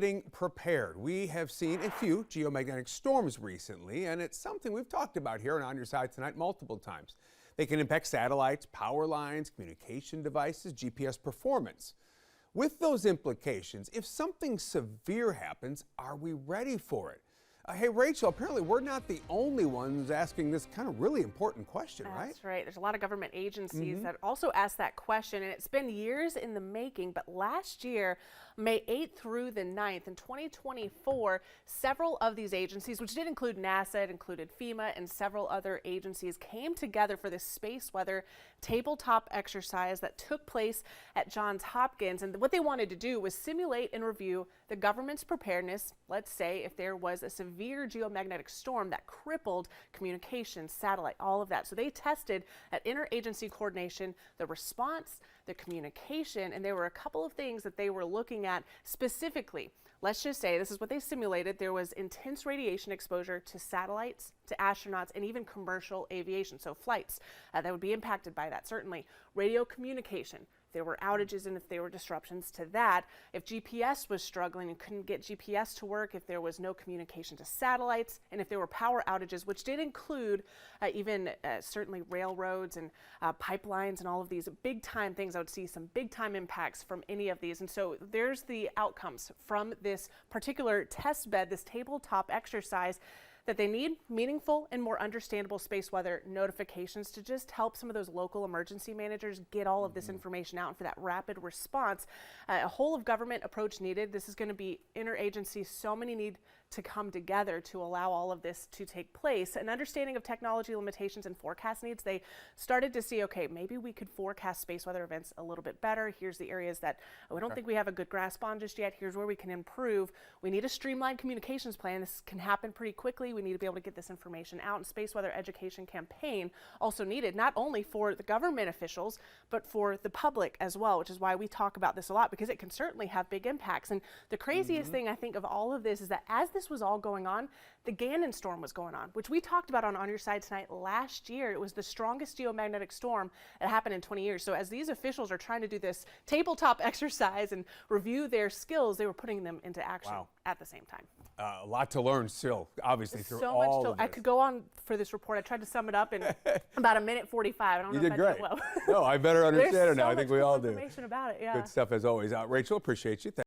Getting prepared. We have seen a few geomagnetic storms recently, and it's something we've talked about here on Your Side Tonight multiple times. They can impact satellites, power lines, communication devices, GPS performance. With those implications, if something severe happens, are we ready for it? Hey, Rachel, apparently we're not the only ones asking this kind of really important question, right? That's right. There's a lot of government agencies that also ask that question, and it's been years in the making, but last year, May 8th through the 9th in 2024, several of these agencies, which did include NASA, it included FEMA, and several other agencies, came together for this space weather tabletop exercise that took place at Johns Hopkins. And what they wanted to do was simulate and review the government's preparedness, let's say if there was a severe geomagnetic storm that crippled communications, satellite, all of that. So they tested at interagency coordination, the response, the communication, and there were a couple of things that they were looking at specifically. Let's just say this is what they simulated. There was intense radiation exposure to satellites, to astronauts, and even commercial aviation, so flights that would be impacted by that. Certainly radio communication. If there were outages and if there were disruptions to that, if GPS was struggling and couldn't get GPS to work, if there was no communication to satellites, and if there were power outages, which did include even certainly railroads and pipelines and all of these big time things, I would see some big time impacts from any of these. And so there's the outcomes from this particular test bed, this tabletop exercise, that they need meaningful and more understandable space weather notifications to just help some of those local emergency managers get all of this information out, and for that rapid response. A whole of government approach needed. This is going to be interagency. So many need to come together to allow all of this to take place. An understanding of technology limitations and forecast needs. They started to see, okay, maybe we could forecast space weather events a little bit better. Here's the areas that we don't think we have a good grasp on just yet. Here's where we can improve. We need a streamlined communications plan. This can happen pretty quickly. We need to be able to get this information out, and space weather education campaign also needed, not only for the government officials, but for the public as well, which is why we talk about this a lot, because it can certainly have big impacts. And the craziest thing I think of all of this is that as this was all going on, the Gannon storm was going on, which we talked about on Your Side Tonight last year. It was the strongest geomagnetic storm that happened in 20 years. So as these officials are trying to do this tabletop exercise and review their skills, they were putting them into action at the same time. A lot to learn still, obviously, through so all much of this. I could go on for this report. I tried to sum it up in about a minute 45. I don't know if I did well. No, I better understand it now. I think we all do. Information about it, yeah. Good stuff as always. Rachel, appreciate you.